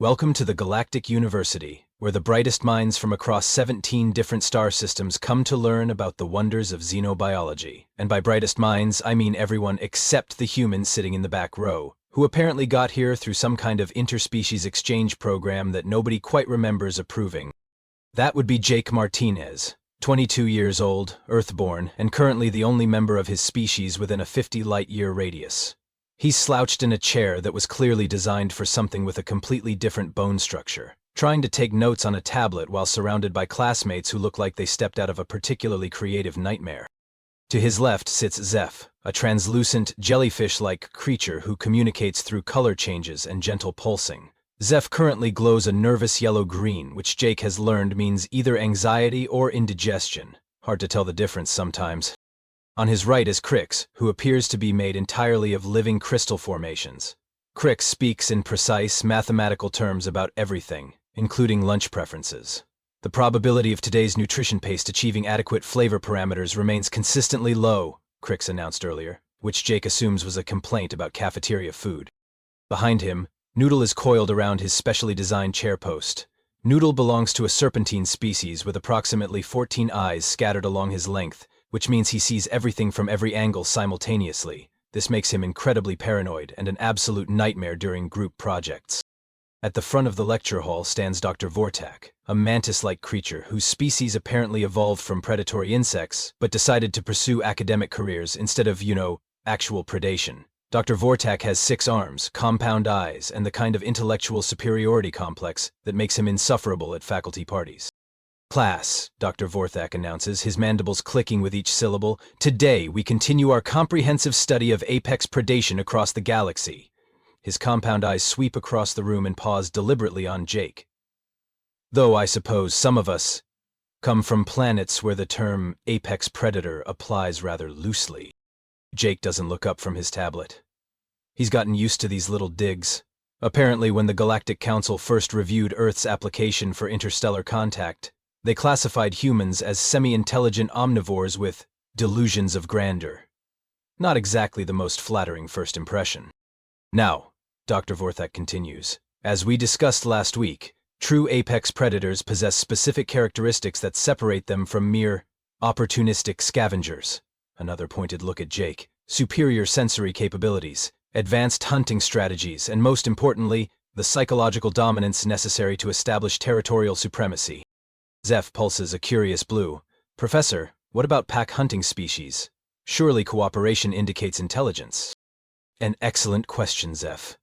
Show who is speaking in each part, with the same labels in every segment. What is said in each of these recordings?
Speaker 1: Welcome to the Galactic University, where the brightest minds from across 17 different star systems come to learn about the wonders of xenobiology. And by brightest minds, I mean everyone except the humans sitting in the back row, who apparently got here through some kind of interspecies exchange program that nobody quite remembers approving. That would be Jake Martinez, 22 years old, Earthborn, and currently the only member of his species within a 50 light-year radius. He's slouched in a chair that was clearly designed for something with a completely different bone structure, trying to take notes on a tablet while surrounded by classmates who look like they stepped out of a particularly creative nightmare. To his left sits Zeph, a translucent, jellyfish-like creature who communicates through color changes and gentle pulsing. Zeph currently glows a nervous yellow-green, which Jake has learned means either anxiety or indigestion. Hard to tell the difference sometimes. On his right is Crix, who appears to be made entirely of living crystal formations. Crix speaks in precise, mathematical terms about everything, including lunch preferences. The probability of today's nutrition paste achieving adequate flavor parameters remains consistently low, Crix announced earlier, which Jake assumes was a complaint about cafeteria food. Behind him, Noodle is coiled around his specially designed chair post. Noodle belongs to a serpentine species with approximately 14 eyes scattered along his length, which means he sees everything from every angle simultaneously. This makes him incredibly paranoid and an absolute nightmare during group projects. At the front of the lecture hall stands Dr. Vortak, a mantis-like creature whose species apparently evolved from predatory insects, but decided to pursue academic careers instead of, actual predation. Dr. Vortak has 6 arms, compound eyes, and the kind of intellectual superiority complex that makes him insufferable at faculty parties. Class, Dr. Vortak announces, his mandibles clicking with each syllable, today we continue our comprehensive study of apex predation across the galaxy. His compound eyes sweep across the room and pause deliberately on Jake. Though I suppose some of us come from planets where the term apex predator applies rather loosely. Jake doesn't look up from his tablet. He's gotten used to these little digs. Apparently, when the Galactic Council first reviewed Earth's application for interstellar contact, they classified humans as semi-intelligent omnivores with delusions of grandeur. Not exactly the most flattering first impression. Now, Dr. Vortak continues, as we discussed last week, true apex predators possess specific characteristics that separate them from mere opportunistic scavengers. Another pointed look at Jake. Superior sensory capabilities, advanced hunting strategies, and most importantly, the psychological dominance necessary to establish territorial supremacy. Zeph pulses a curious blue. Professor, what about pack hunting species? Surely cooperation indicates intelligence. An excellent question, Zeph.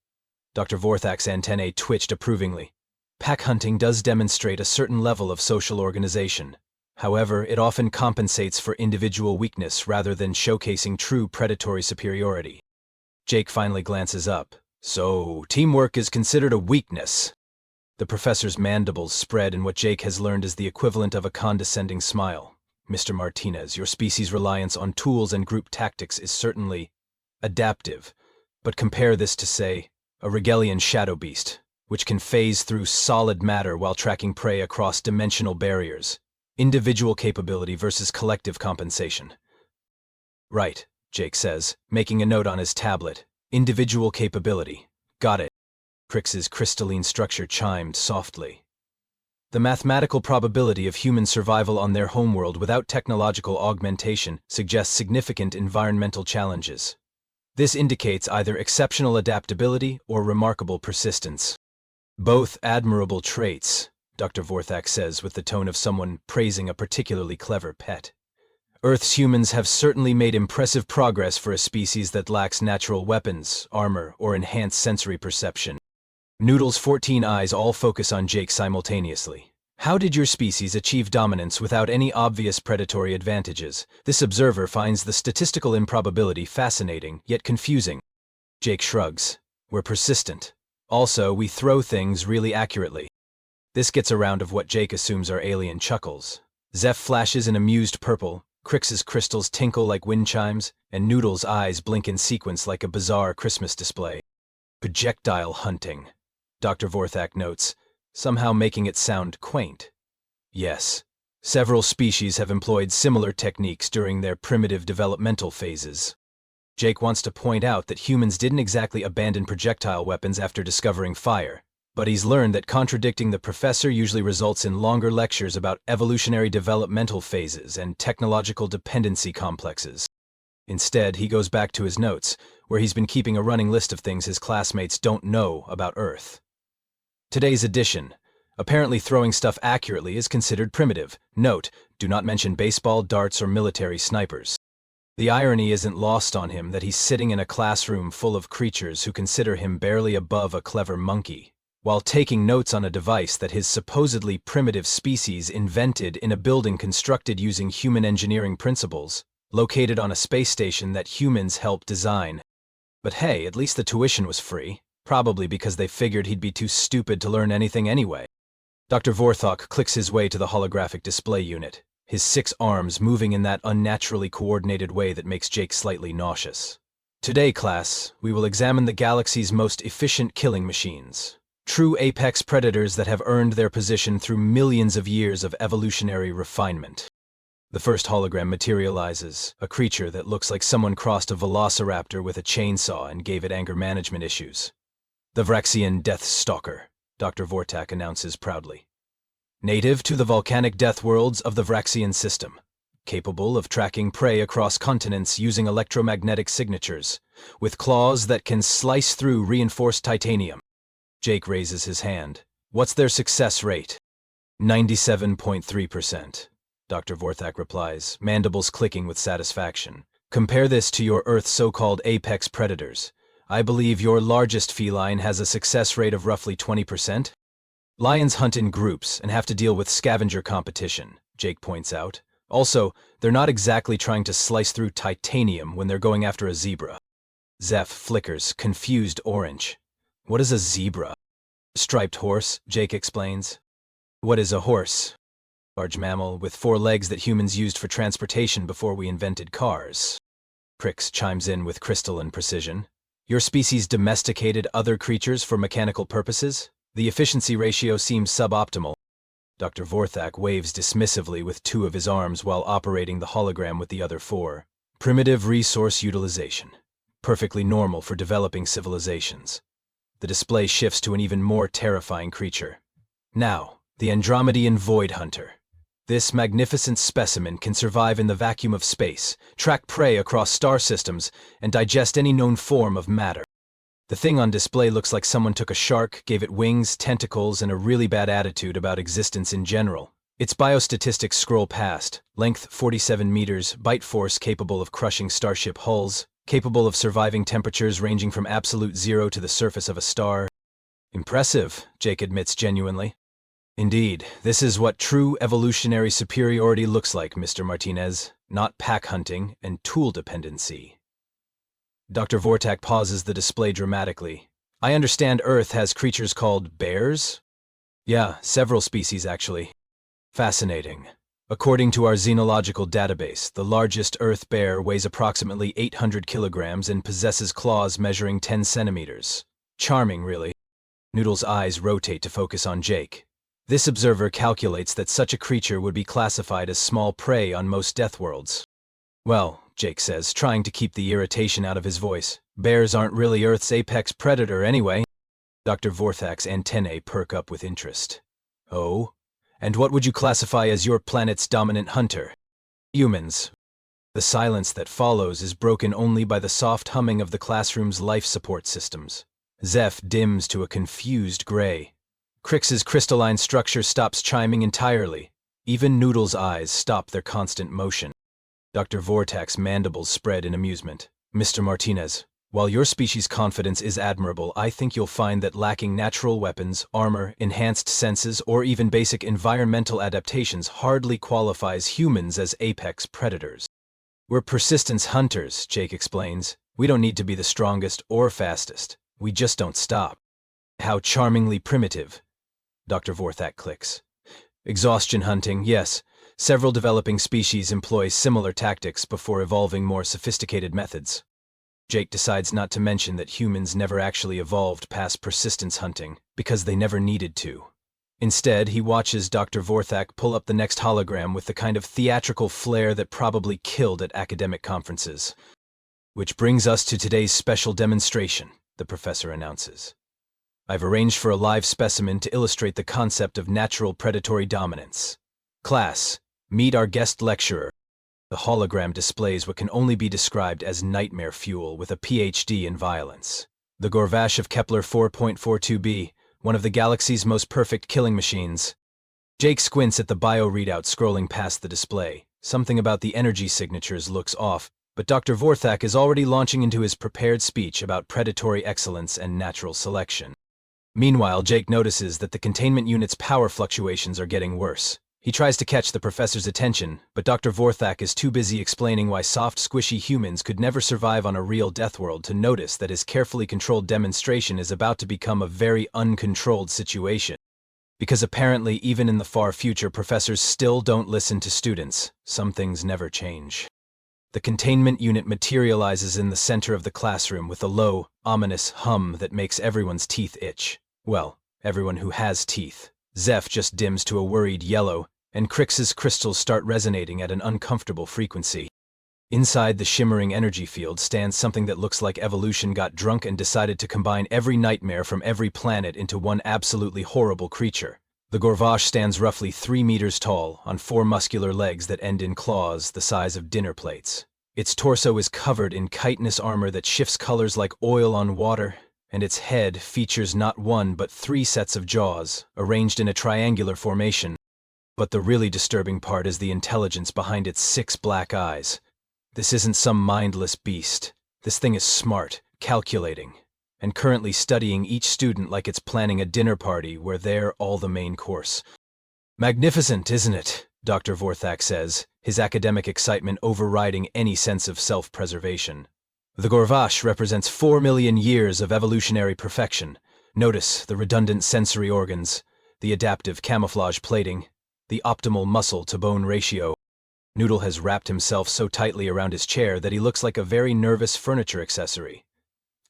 Speaker 1: Dr. Vorthak's antennae twitched approvingly. Pack hunting does demonstrate a certain level of social organization. However, it often compensates for individual weakness rather than showcasing true predatory superiority. Jake finally glances up. So, teamwork is considered a weakness. The professor's mandibles spread in what Jake has learned is the equivalent of a condescending smile. Mr. Martinez, your species' reliance on tools and group tactics is certainly adaptive, but compare this to, say, a Regelian shadow beast, which can phase through solid matter while tracking prey across dimensional barriers. Individual capability versus collective compensation. Right, Jake says, making a note on his tablet. Individual capability. Got it. Crix's crystalline structure chimed softly. The mathematical probability of human survival on their homeworld without technological augmentation suggests significant environmental challenges. This indicates either exceptional adaptability or remarkable persistence. Both admirable traits, Dr. Vortak says with the tone of someone praising a particularly clever pet. Earth's humans have certainly made impressive progress for a species that lacks natural weapons, armor, or enhanced sensory perception. Noodle's 14 eyes all focus on Jake simultaneously. How did your species achieve dominance without any obvious predatory advantages? This observer finds the statistical improbability fascinating, yet confusing. Jake shrugs. We're persistent. Also, we throw things really accurately. This gets around of what Jake assumes are alien chuckles. Zeph flashes an amused purple, Crix's crystals tinkle like wind chimes, and Noodle's eyes blink in sequence like a bizarre Christmas display. Projectile hunting, Dr. Vortak notes, somehow making it sound quaint. Yes, several species have employed similar techniques during their primitive developmental phases. Jake wants to point out that humans didn't exactly abandon projectile weapons after discovering fire. But he's learned that contradicting the professor usually results in longer lectures about evolutionary developmental phases and technological dependency complexes. Instead, he goes back to his notes, where he's been keeping a running list of things his classmates don't know about Earth. Today's edition. Apparently throwing stuff accurately is considered primitive. Note, do not mention baseball, darts, or military snipers. The irony isn't lost on him that he's sitting in a classroom full of creatures who consider him barely above a clever monkey, while taking notes on a device that his supposedly primitive species invented in a building constructed using human engineering principles, located on a space station that humans helped design. But hey, at least the tuition was free, probably because they figured he'd be too stupid to learn anything anyway. Dr. Vorthok clicks his way to the holographic display unit, his 6 arms moving in that unnaturally coordinated way that makes Jake slightly nauseous. Today, class, we will examine the galaxy's most efficient killing machines. True apex predators that have earned their position through millions of years of evolutionary refinement. The first hologram materializes, a creature that looks like someone crossed a velociraptor with a chainsaw and gave it anger management issues. The Vraxian Death Stalker, Dr. Vortak announces proudly. Native to the volcanic death worlds of the Vraxian system, capable of tracking prey across continents using electromagnetic signatures, with claws that can slice through reinforced titanium. Jake raises his hand. What's their success rate? 97.3%. Dr. Vorthak replies, mandibles clicking with satisfaction. Compare this to your Earth's so-called apex predators. I believe your largest feline has a success rate of roughly 20%. Lions hunt in groups and have to deal with scavenger competition, Jake points out. Also, they're not exactly trying to slice through titanium when they're going after a zebra. Zeph flickers, confused orange. What is a zebra? Striped horse, Jake explains. What is a horse? Large mammal with 4 legs that humans used for transportation before we invented cars. Crix chimes in with crystalline precision. Your species domesticated other creatures for mechanical purposes? The efficiency ratio seems suboptimal. Dr. Vorthak waves dismissively with 2 of his arms while operating the hologram with the other 4. Primitive resource utilization. Perfectly normal for developing civilizations. The display shifts to an even more terrifying creature. Now, the Andromedan Void Hunter. This magnificent specimen can survive in the vacuum of space, track prey across star systems, and digest any known form of matter. The thing on display looks like someone took a shark, gave it wings, tentacles, and a really bad attitude about existence in general. Its biostatistics scroll past: length 47 meters, bite force capable of crushing starship hulls, capable of surviving temperatures ranging from absolute zero to the surface of a star. Impressive, Jake admits genuinely. Indeed, this is what true evolutionary superiority looks like, Mr. Martinez, not pack hunting and tool dependency. Dr. Vortak pauses the display dramatically. I understand Earth has creatures called bears? Yeah, several species actually. Fascinating. According to our xenological database, the largest Earth bear weighs approximately 800 kilograms and possesses claws measuring 10 centimeters. Charming, really. Noodle's eyes rotate to focus on Jake. This observer calculates that such a creature would be classified as small prey on most death worlds. Well, Jake says, trying to keep the irritation out of his voice, bears aren't really Earth's apex predator anyway. Dr. Vorthak's antennae perk up with interest. Oh? And what would you classify as your planet's dominant hunter? Humans. The silence that follows is broken only by the soft humming of the classroom's life support systems. Zeph dims to a confused gray. Crix's crystalline structure stops chiming entirely. Even Noodle's eyes stop their constant motion. Dr. Vortak's mandibles spread in amusement. Mr. Martinez, while your species' confidence is admirable, I think you'll find that lacking natural weapons, armor, enhanced senses, or even basic environmental adaptations hardly qualifies humans as apex predators. We're persistence hunters, Jake explains. We don't need to be the strongest or fastest. We just don't stop. How charmingly primitive. Dr. Vorthak clicks. Exhaustion hunting, yes. Several developing species employ similar tactics before evolving more sophisticated methods. Jake decides not to mention that humans never actually evolved past persistence hunting, because they never needed to. Instead, he watches Dr. Vorthak pull up the next hologram with the kind of theatrical flair that probably killed at academic conferences. Which brings us to today's special demonstration, the professor announces. I've arranged for a live specimen to illustrate the concept of natural predatory dominance. Class, meet our guest lecturer. The hologram displays what can only be described as nightmare fuel with a PhD in violence. The Gorvash of Kepler 4.42b, one of the galaxy's most perfect killing machines. Jake squints at the bio readout scrolling past the display. Something about the energy signatures looks off, but Dr. Vorthak is already launching into his prepared speech about predatory excellence and natural selection. Meanwhile, Jake notices that the containment unit's power fluctuations are getting worse. He tries to catch the professor's attention, but Dr. Vorthak is too busy explaining why soft, squishy humans could never survive on a real death world to notice that his carefully controlled demonstration is about to become a very uncontrolled situation. Because apparently, even in the far future, professors still don't listen to students. Some things never change. The containment unit materializes in the center of the classroom with a low, ominous hum that makes everyone's teeth itch. Well, everyone who has teeth. Zeph just dims to a worried yellow, and Crix's crystals start resonating at an uncomfortable frequency. Inside the shimmering energy field stands something that looks like evolution got drunk and decided to combine every nightmare from every planet into one absolutely horrible creature. The Gorvash stands roughly 3 meters tall, on 4 muscular legs that end in claws the size of dinner plates. Its torso is covered in chitinous armor that shifts colors like oil on water, and its head features not 1 but 3 sets of jaws, arranged in a triangular formation. But the really disturbing part is the intelligence behind its 6 black eyes. This isn't some mindless beast. This thing is smart, calculating, and currently studying each student like it's planning a dinner party where they're all the main course. Magnificent, isn't it? Dr. Vorthak says, his academic excitement overriding any sense of self-preservation. The Gorvash represents 4 million years of evolutionary perfection. Notice the redundant sensory organs, the adaptive camouflage plating, the optimal muscle-to-bone ratio. Noodle has wrapped himself so tightly around his chair that he looks like a very nervous furniture accessory.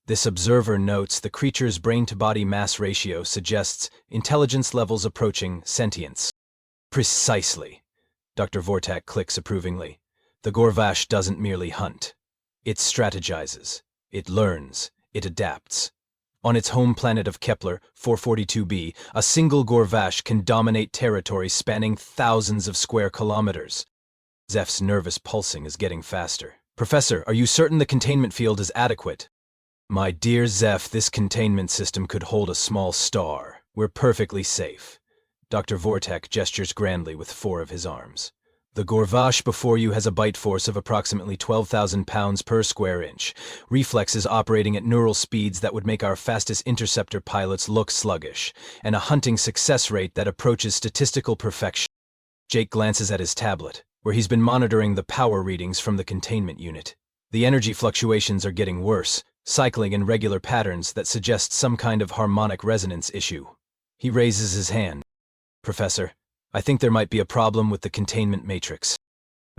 Speaker 1: This observer notes the creature's brain-to-body mass ratio suggests intelligence levels approaching sentience. Precisely. Dr. Vorthak clicks approvingly. The Gorvash doesn't merely hunt. It strategizes. It learns. It adapts. On its home planet of Kepler 442b, a single Gorvash can dominate territory spanning thousands of square kilometers. Zeph's nervous pulsing is getting faster. Professor, are you certain the containment field is adequate? My dear Zeph, this containment system could hold a small star. We're perfectly safe. Dr. Vorthak gestures grandly with 4 of his arms. The Gorvash before you has a bite force of approximately 12,000 pounds per square inch. Reflexes operating at neural speeds that would make our fastest interceptor pilots look sluggish, and a hunting success rate that approaches statistical perfection. Jake glances at his tablet, where he's been monitoring the power readings from the containment unit. The energy fluctuations are getting worse, cycling in regular patterns that suggest some kind of harmonic resonance issue. He raises his hand. Professor, I think there might be a problem with the containment matrix.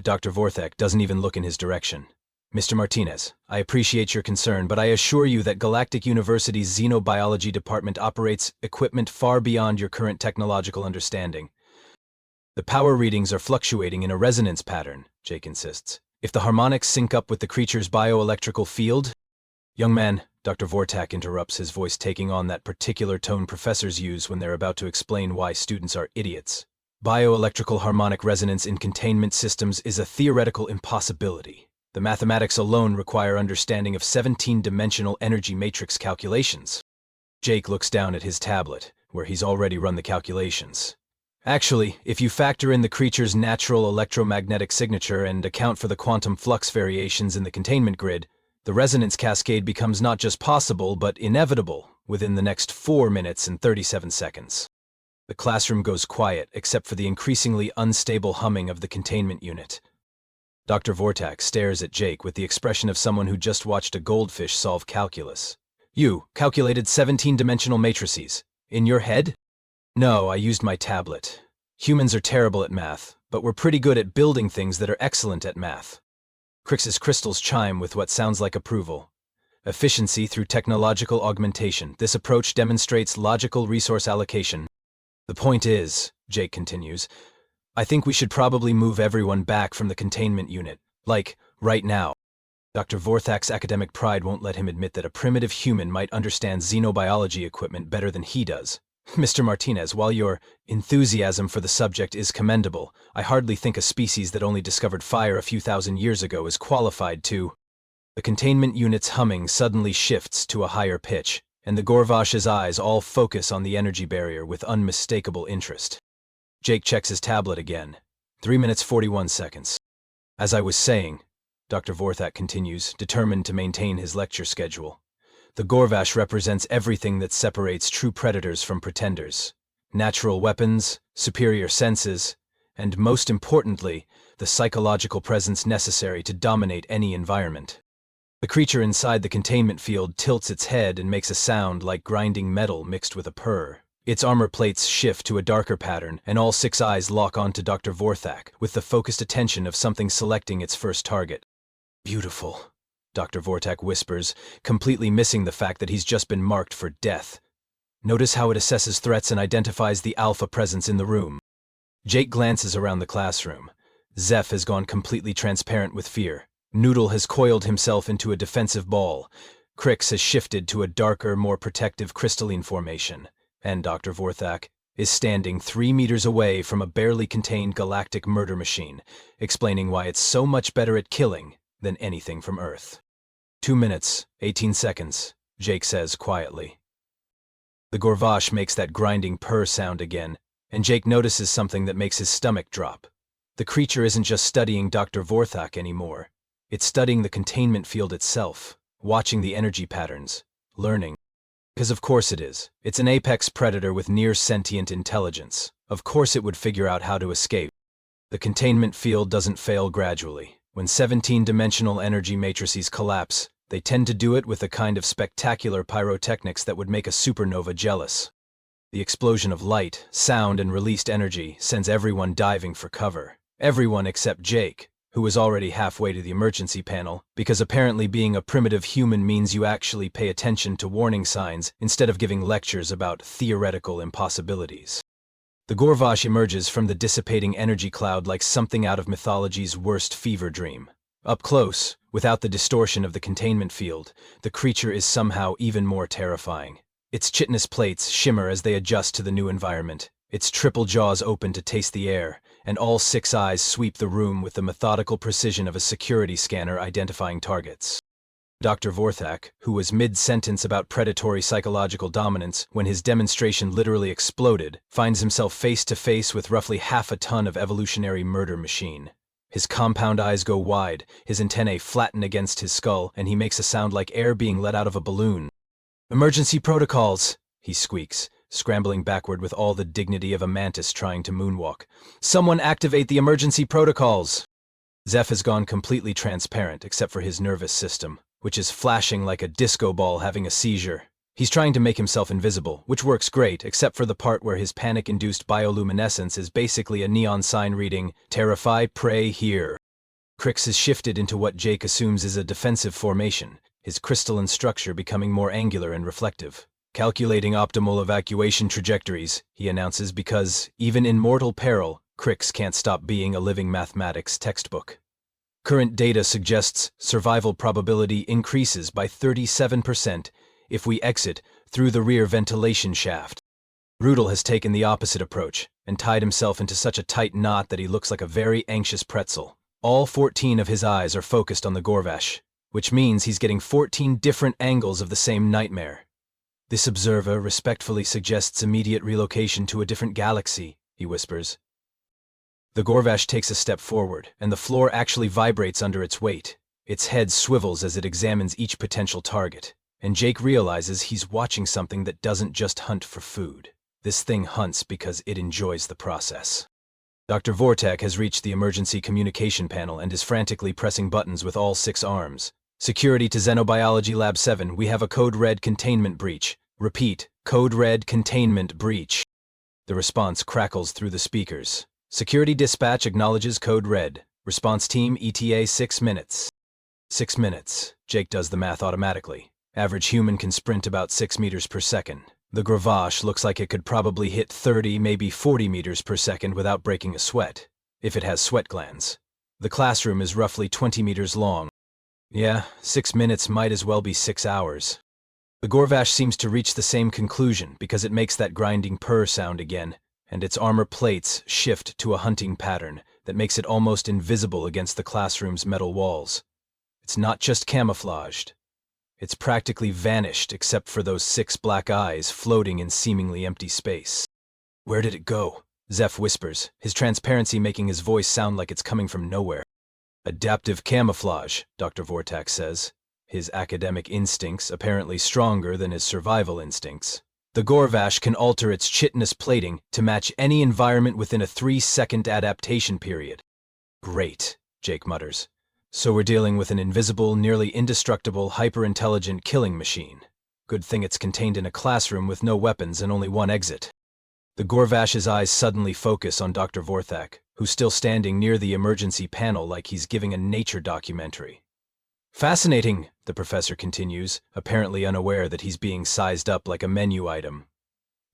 Speaker 1: Dr. Vorthak doesn't even look in his direction. Mr. Martinez, I appreciate your concern, but I assure you that Galactic University's Xenobiology Department operates equipment far beyond your current technological understanding. The power readings are fluctuating in a resonance pattern, Jake insists. If the harmonics sync up with the creature's bioelectrical field... Young man, Dr. Vorthak interrupts, his voice taking on that particular tone professors use when they're about to explain why students are idiots. Bioelectrical harmonic resonance in containment systems is a theoretical impossibility. The mathematics alone require understanding of 17-dimensional energy matrix calculations. Jake looks down at his tablet, where he's already run the calculations. Actually, if you factor in the creature's natural electromagnetic signature and account for the quantum flux variations in the containment grid, the resonance cascade becomes not just possible, but inevitable within the next 4 minutes and 37 seconds. The classroom goes quiet, except for the increasingly unstable humming of the containment unit. Dr. Vorthak stares at Jake with the expression of someone who just watched a goldfish solve calculus. You calculated 17-dimensional matrices. In your head? No, I used my tablet. Humans are terrible at math, but we're pretty good at building things that are excellent at math. Crix's crystals chime with what sounds like approval. Efficiency through technological augmentation. This approach demonstrates logical resource allocation. The point is, Jake continues, I think we should probably move everyone back from the containment unit, like, right now. Dr. Vorthak's academic pride won't let him admit that a primitive human might understand xenobiology equipment better than he does. Mr. Martinez, while your enthusiasm for the subject is commendable, I hardly think a species that only discovered fire a few thousand years ago is qualified to— The containment unit's humming suddenly shifts to a higher pitch, and the Gorvash's eyes all focus on the energy barrier with unmistakable interest. Jake checks his tablet again. 3 minutes 41 seconds. As I was saying, Dr. Vorthak continues, determined to maintain his lecture schedule, the Gorvash represents everything that separates true predators from pretenders: natural weapons, superior senses, and, most importantly, the psychological presence necessary to dominate any environment. The creature inside the containment field tilts its head and makes a sound like grinding metal mixed with a purr. Its armor plates shift to a darker pattern, and all 6 eyes lock onto Dr. Vorthak with the focused attention of something selecting its first target. Beautiful, Dr. Vorthak whispers, completely missing the fact that he's just been marked for death. Notice how it assesses threats and identifies the alpha presence in the room. Jake glances around the classroom. Zeph has gone completely transparent with fear. Noodle has coiled himself into a defensive ball. Crix has shifted to a darker, more protective crystalline formation. And Dr. Vorthak is standing 3 meters away from a barely contained galactic murder machine, explaining why it's so much better at killing than anything from Earth. 2 minutes, 18 seconds, Jake says quietly. The Gorvash makes that grinding purr sound again, and Jake notices something that makes his stomach drop. The creature isn't just studying Dr. Vorthak anymore. It's studying the containment field itself, watching the energy patterns, learning. Because of course it is. It's an apex predator with near-sentient intelligence. Of course it would figure out how to escape. The containment field doesn't fail gradually. When 17-dimensional energy matrices collapse, they tend to do it with a kind of spectacular pyrotechnics that would make a supernova jealous. The explosion of light, sound, and released energy sends everyone diving for cover. Everyone except Jake, who is already halfway to the emergency panel, because apparently being a primitive human means you actually pay attention to warning signs instead of giving lectures about theoretical impossibilities. The Gorvash emerges from the dissipating energy cloud like something out of mythology's worst fever dream. Up close, without the distortion of the containment field, the creature is somehow even more terrifying. Its chitinous plates shimmer as they adjust to the new environment, its triple jaws open to taste the air, and all 6 eyes sweep the room with the methodical precision of a security scanner identifying targets. Dr. Vorthak, who was mid-sentence about predatory psychological dominance when his demonstration literally exploded, finds himself face-to-face with roughly half a ton of evolutionary murder machine. His compound eyes go wide, his antennae flatten against his skull, and he makes a sound like air being let out of a balloon. "Emergency protocols," he squeaks, scrambling backward with all the dignity of a mantis trying to moonwalk. "Someone activate the emergency protocols!" Zeph has gone completely transparent except for his nervous system, which is flashing like a disco ball having a seizure. He's trying to make himself invisible, which works great except for the part where his panic-induced bioluminescence is basically a neon sign reading, "Terrify, pray, here." Crix has shifted into what Jake assumes is a defensive formation, his crystalline structure becoming more angular and reflective. "Calculating optimal evacuation trajectories," he announces, because, even in mortal peril, Crix can't stop being a living mathematics textbook. Current data suggests survival probability increases by 37% if we exit through the rear ventilation shaft. Rudel has taken the opposite approach and tied himself into such a tight knot that he looks like a very anxious pretzel. All 14 of his eyes are focused on the Gorvash, which means he's getting 14 different angles of the same nightmare. "This observer respectfully suggests immediate relocation to a different galaxy," he whispers. The Gorvash takes a step forward, and the floor actually vibrates under its weight. Its head swivels as it examines each potential target, and Jake realizes he's watching something that doesn't just hunt for food. This thing hunts because it enjoys the process. Dr. Vorthak has reached the emergency communication panel and is frantically pressing buttons with all 6 arms. "Security to Xenobiology Lab 7, we have a Code Red containment breach. Repeat, Code Red containment breach." The response crackles through the speakers. "Security dispatch acknowledges Code Red. Response team ETA 6 minutes. 6 minutes. Jake does the math automatically. Average human can sprint about 6 meters per second. The Gorvash looks like it could probably hit 30, maybe 40 meters per second without breaking a sweat, if it has sweat glands. The classroom is roughly 20 meters long. Yeah, 6 minutes might as well be 6 hours. The Gorvash seems to reach the same conclusion because it makes that grinding purr sound again, and its armor plates shift to a hunting pattern that makes it almost invisible against the classroom's metal walls. It's not just camouflaged. It's practically vanished except for those 6 black eyes floating in seemingly empty space. Where did it go? Zeph whispers, his transparency making his voice sound like it's coming from nowhere. Adaptive camouflage, Dr. Vortak says, his academic instincts apparently stronger than his survival instincts. The Gorvash can alter its chitinous plating to match any environment within a 3-second adaptation period. Great, Jake mutters. So we're dealing with an invisible, nearly indestructible, hyper-intelligent killing machine. Good thing it's contained in a classroom with no weapons and only one exit. The Gorvash's eyes suddenly focus on Dr. Vortak, who's still standing near the emergency panel like he's giving a nature documentary. Fascinating, the professor continues, apparently unaware that he's being sized up like a menu item.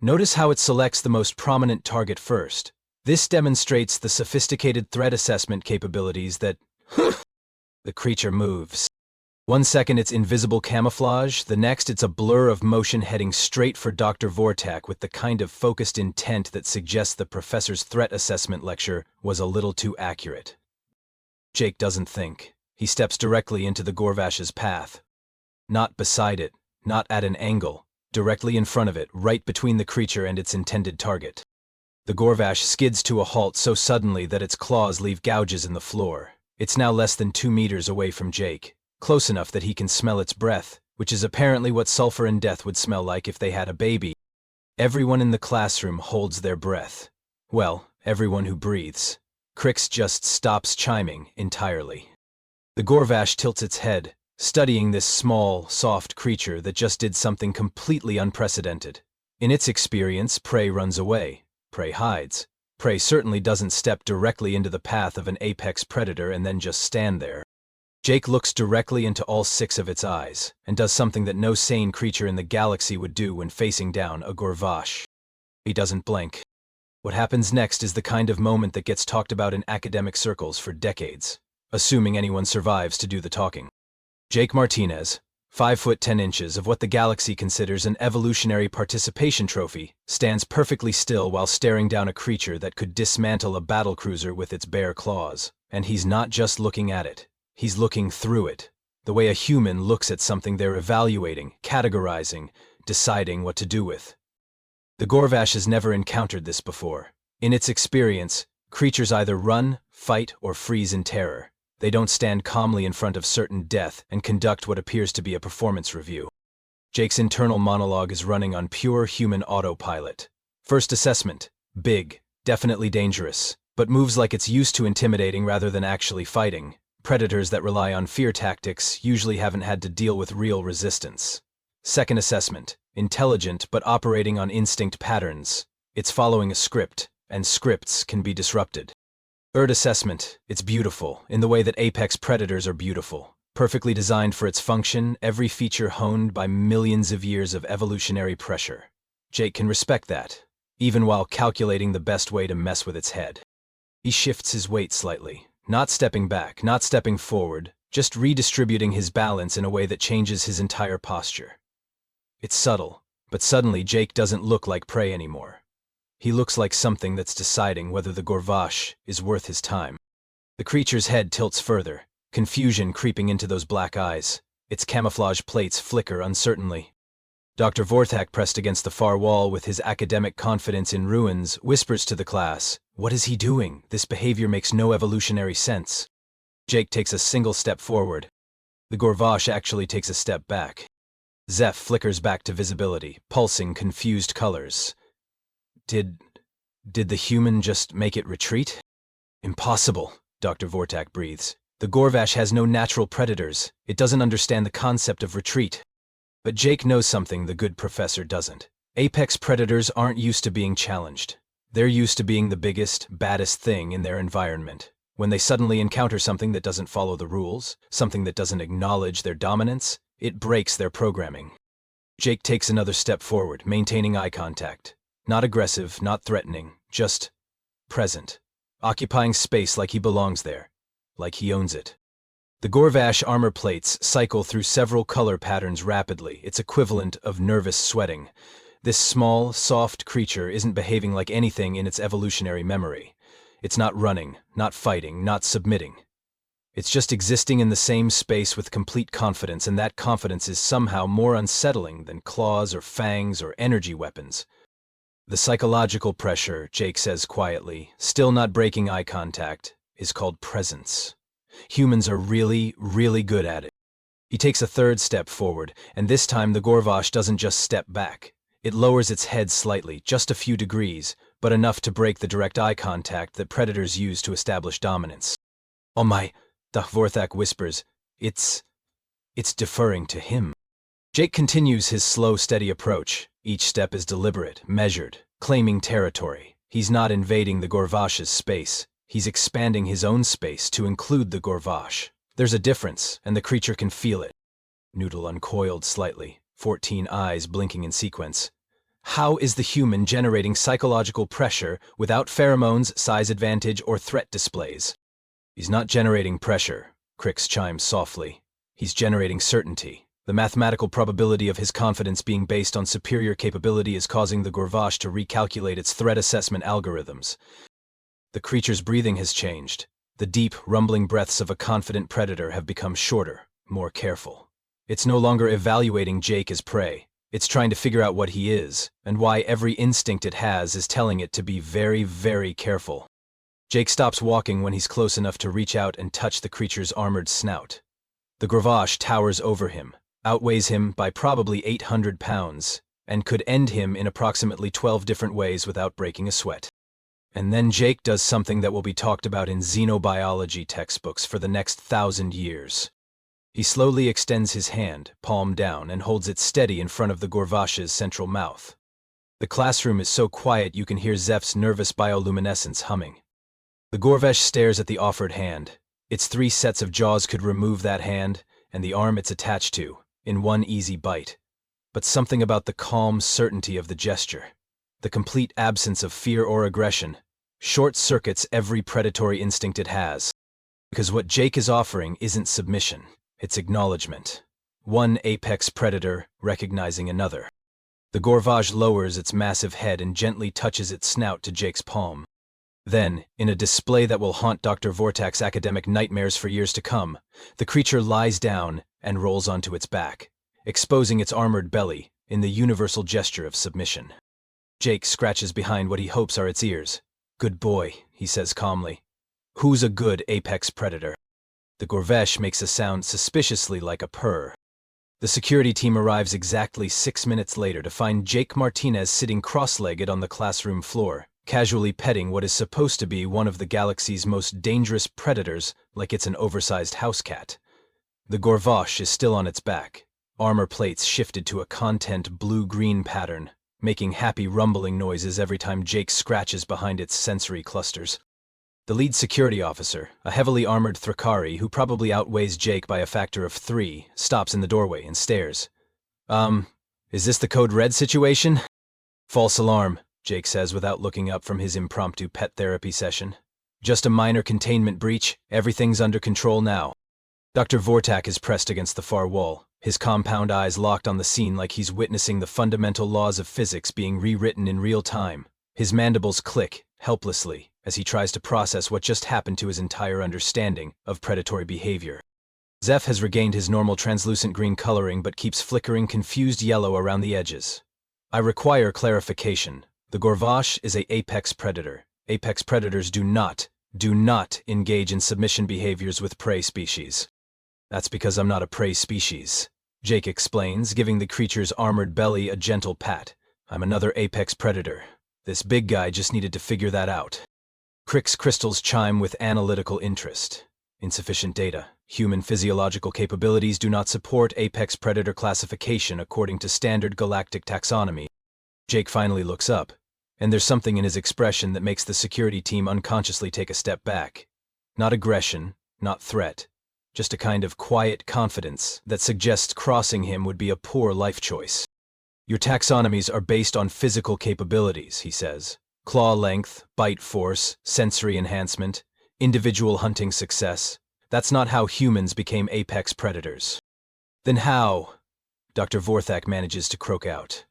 Speaker 1: Notice how it selects the most prominent target first. This demonstrates the sophisticated threat assessment capabilities that the creature moves. 1 second it's invisible camouflage, the next it's a blur of motion heading straight for Dr. Vortak with the kind of focused intent that suggests the professor's threat assessment lecture was a little too accurate. Jake doesn't think. He steps directly into the Gorvash's path. Not beside it, not at an angle, directly in front of it, right between the creature and its intended target. The Gorvash skids to a halt so suddenly that its claws leave gouges in the floor. It's now less than 2 meters away from Jake, close enough that he can smell its breath, which is apparently what sulfur and death would smell like if they had a baby. Everyone in the classroom holds their breath. Well, everyone who breathes. Crix just stops chiming entirely. The Gorvash tilts its head, studying this small, soft creature that just did something completely unprecedented. In its experience, prey runs away. Prey hides. Prey certainly doesn't step directly into the path of an apex predator and then just stand there. Jake looks directly into all 6 of its eyes, and does something that no sane creature in the galaxy would do when facing down a Gorvash. He doesn't blink. What happens next is the kind of moment that gets talked about in academic circles for decades, assuming anyone survives to do the talking. Jake Martinez, 5 foot 10 inches of what the galaxy considers an evolutionary participation trophy, stands perfectly still while staring down a creature that could dismantle a battlecruiser with its bare claws. And he's not just looking at it. He's looking through it, the way a human looks at something they're evaluating, categorizing, deciding what to do with. The Gorvash has never encountered this before. In its experience, creatures either run, fight, or freeze in terror. They don't stand calmly in front of certain death and conduct what appears to be a performance review. Jake's internal monologue is running on pure human autopilot. First assessment: big, definitely dangerous, but moves like it's used to intimidating rather than actually fighting. Predators that rely on fear tactics usually haven't had to deal with real resistance. Second assessment: intelligent but operating on instinct patterns. It's following a script, and scripts can be disrupted. Third assessment: it's beautiful, in the way that apex predators are beautiful. Perfectly designed for its function, every feature honed by millions of years of evolutionary pressure. Jake can respect that, even while calculating the best way to mess with its head. He shifts his weight slightly, not stepping back, not stepping forward, just redistributing his balance in a way that changes his entire posture. It's subtle, but suddenly Jake doesn't look like prey anymore. He looks like something that's deciding whether the Gorvash is worth his time. The creature's head tilts further, confusion creeping into those black eyes. Its camouflage plates flicker uncertainly. Dr. Vortak, pressed against the far wall with his academic confidence in ruins, whispers to the class, "What is he doing? This behavior makes no evolutionary sense." Jake takes a single step forward. The Gorvash actually takes a step back. Zeph flickers back to visibility, pulsing confused colors. Did the human just make it retreat? Impossible, Dr. Vortak breathes. The Gorvash has no natural predators. It doesn't understand the concept of retreat. But Jake knows something the good professor doesn't. Apex predators aren't used to being challenged. They're used to being the biggest, baddest thing in their environment. When they suddenly encounter something that doesn't follow the rules, something that doesn't acknowledge their dominance, it breaks their programming. Jake takes another step forward, maintaining eye contact. Not aggressive, not threatening, just present. Occupying space like he belongs there, like he owns it. The Gorvash armor plates cycle through several color patterns rapidly, its equivalent of nervous sweating. This small, soft creature isn't behaving like anything in its evolutionary memory. It's not running, not fighting, not submitting. It's just existing in the same space with complete confidence, and that confidence is somehow more unsettling than claws or fangs or energy weapons. The psychological pressure, Jake says quietly, still not breaking eye contact, is called presence. Humans are really, really good at it. He takes a third step forward, and this time the Gorvash doesn't just step back. It lowers its head slightly, just a few degrees, but enough to break the direct eye contact that predators use to establish dominance. "Oh my," Vorthak whispers, it's deferring to him. Jake continues his slow, steady approach. Each step is deliberate, measured, claiming territory. He's not invading the Gorvash's space. He's expanding his own space to include the Gorvash. There's a difference, and the creature can feel it. Noodle uncoiled slightly, 14 eyes blinking in sequence. How is the human generating psychological pressure without pheromones, size advantage, or threat displays? He's not generating pressure, Crix chimes softly. He's generating certainty. The mathematical probability of his confidence being based on superior capability is causing the Gorvash to recalculate its threat assessment algorithms. The creature's breathing has changed. The deep, rumbling breaths of a confident predator have become shorter, more careful. It's no longer evaluating Jake as prey. It's trying to figure out what he is, and why every instinct it has is telling it to be very, very careful. Jake stops walking when he's close enough to reach out and touch the creature's armored snout. The Gorvash towers over him, outweighs him by probably 800 pounds, and could end him in approximately 12 different ways without breaking a sweat. And then Jake does something that will be talked about in xenobiology textbooks for the next 1,000 years. He slowly extends his hand, palm down, and holds it steady in front of the Gorvash's central mouth. The classroom is so quiet you can hear Zeph's nervous bioluminescence humming. The Gorvash stares at the offered hand. Its 3 sets of jaws could remove that hand, and the arm it's attached to, in one easy bite. But something about the calm certainty of the gesture, the complete absence of fear or aggression, short-circuits every predatory instinct it has. Because what Jake is offering isn't submission, it's acknowledgement. One apex predator recognizing another. The Gorvash lowers its massive head and gently touches its snout to Jake's palm. Then, in a display that will haunt Dr. Vortak's academic nightmares for years to come, the creature lies down and rolls onto its back, exposing its armored belly in the universal gesture of submission. Jake scratches behind what he hopes are its ears. "Good boy," he says calmly. "Who's a good apex predator?" The Gorvash makes a sound suspiciously like a purr. The security team arrives exactly 6 minutes later to find Jake Martinez sitting cross-legged on the classroom floor, casually petting what is supposed to be one of the galaxy's most dangerous predators like it's an oversized house cat. The Gorvash is still on its back, armor plates shifted to a content blue-green pattern, making happy rumbling noises every time Jake scratches behind its sensory clusters. The lead security officer, a heavily armored Thrakari who probably outweighs Jake by a factor of 3, stops in the doorway and stares. Is this the Code Red situation?" "False alarm," Jake says without looking up from his impromptu pet therapy session. "Just a minor containment breach. Everything's under control now." Dr. Vortak is pressed against the far wall, his compound eyes locked on the scene like he's witnessing the fundamental laws of physics being rewritten in real time. His mandibles click, helplessly, as he tries to process what just happened to his entire understanding of predatory behavior. Zeph has regained his normal translucent green coloring but keeps flickering confused yellow around the edges. "I require clarification. The Gorvash is an apex predator. Apex predators do not engage in submission behaviors with prey species." "That's because I'm not a prey species," Jake explains, giving the creature's armored belly a gentle pat. "I'm another apex predator. This big guy just needed to figure that out." Crix crystals chime with analytical interest. Insufficient data. Human physiological capabilities do not support apex predator classification according to standard galactic taxonomy. Jake finally looks up, and there's something in his expression that makes the security team unconsciously take a step back. Not aggression, not threat, just a kind of quiet confidence that suggests crossing him would be a poor life choice. "Your taxonomies are based on physical capabilities," he says. "Claw length, bite force, sensory enhancement, individual hunting success. That's not how humans became apex predators. Then how? Dr. Vorthak manages to croak out.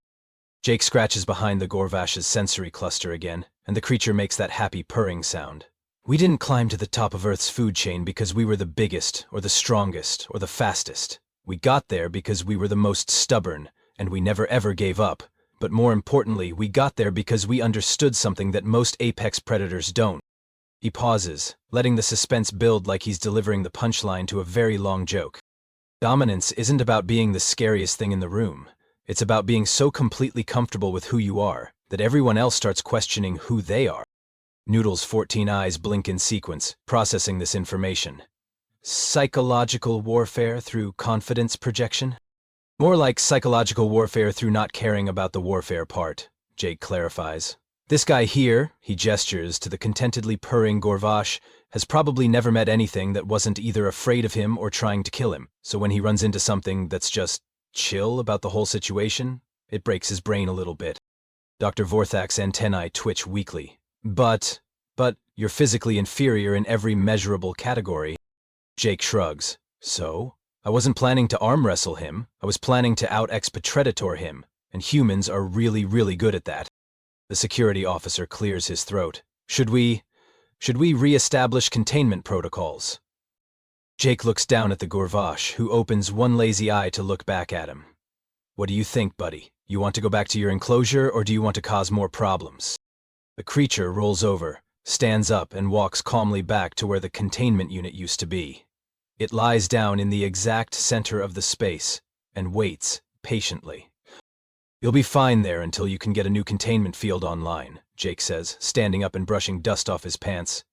Speaker 1: Jake scratches behind the Gorvash's sensory cluster again, and the creature makes that happy purring sound. We didn't climb to the top of Earth's food chain because we were the biggest, or the strongest, or the fastest. We got there because we were the most stubborn, and we never ever gave up. But more importantly, we got there because we understood something that most apex predators don't. He pauses, letting the suspense build like he's delivering the punchline to a very long joke. Dominance isn't about being the scariest thing in the room. It's about being so completely comfortable with who you are that everyone else starts questioning who they are. Noodle's 14 eyes blink in sequence, processing this information. Psychological warfare through confidence projection? More like psychological warfare through not caring about the warfare part, Jake clarifies. This guy here, he gestures to the contentedly purring Gorvash, has probably never met anything that wasn't either afraid of him or trying to kill him, so when he runs into something that's just chill about the whole situation, it breaks his brain a little bit. Dr. Vorthak's antennae twitch weakly. But you're physically inferior in every measurable category. Jake shrugs. So? I wasn't planning to arm wrestle him. I was planning to out-expetreditor him, and humans are really, really good at that. The security officer clears his throat. Should we re-establish containment protocols? Jake looks down at the Gorvash, who opens one lazy eye to look back at him. What do you think, buddy? You want to go back to your enclosure, or do you want to cause more problems? The creature rolls over, stands up, and walks calmly back to where the containment unit used to be. It lies down in the exact center of the space, and waits, patiently. You'll be fine there until you can get a new containment field online, Jake says, standing up and brushing dust off his pants.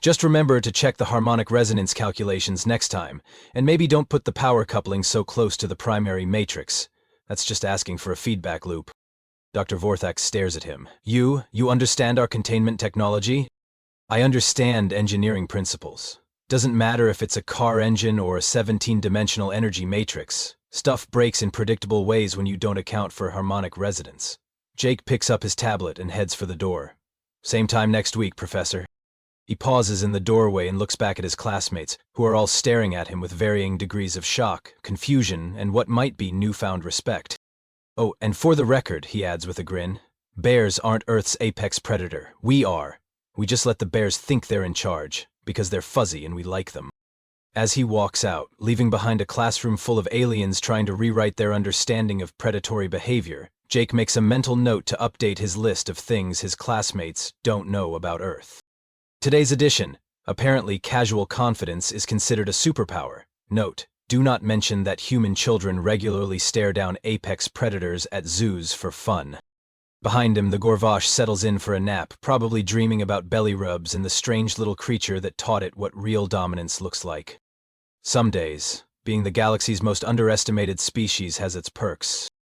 Speaker 1: Just remember to check the harmonic resonance calculations next time, and maybe don't put the power coupling so close to the primary matrix. That's just asking for a feedback loop. Dr. Vorthak stares at him. You understand our containment technology? I understand engineering principles. Doesn't matter if it's a car engine or a 17-dimensional energy matrix. Stuff breaks in predictable ways when you don't account for harmonic resonance. Jake picks up his tablet and heads for the door. Same time next week, Professor. He pauses in the doorway and looks back at his classmates, who are all staring at him with varying degrees of shock, confusion, and what might be newfound respect. Oh, and for the record, he adds with a grin, bears aren't Earth's apex predator. We are. We just let the bears think they're in charge, because they're fuzzy and we like them. As he walks out, leaving behind a classroom full of aliens trying to rewrite their understanding of predatory behavior, Jake makes a mental note to update his list of things his classmates don't know about Earth. Today's edition, apparently casual confidence is considered a superpower. Note, do not mention that human children regularly stare down apex predators at zoos for fun. Behind him, the Gorvash settles in for a nap, probably dreaming about belly rubs and the strange little creature that taught it what real dominance looks like. Some days, being the galaxy's most underestimated species has its perks.